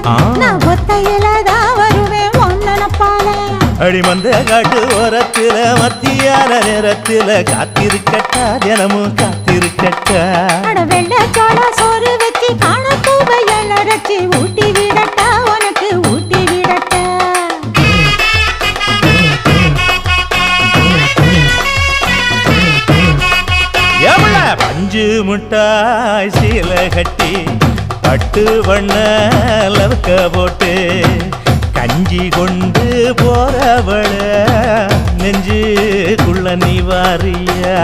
நான் ஒத்தையிலதான் வருவேன் ஒன்னப்பால அடிமந்த காட்டு ஓரத்துல மத்தியான நேரத்துல காத்திருக்கட்டா தினமும் காத்திருக்கட்டா வெள்ள சோள சோறு வச்சு காண பூவையல் அரைச்சி ஊட்டி விடட்டா உனக்கு ஊட்டி விடட்டா எவ்வள பஞ்சு முட்டாய் சீல கட்டி பட்டு வண்ண லவக்க போட்டு கஞ்சி கொண்டு போறவள நெஞ்சுக்குள்ள நீ வாரியா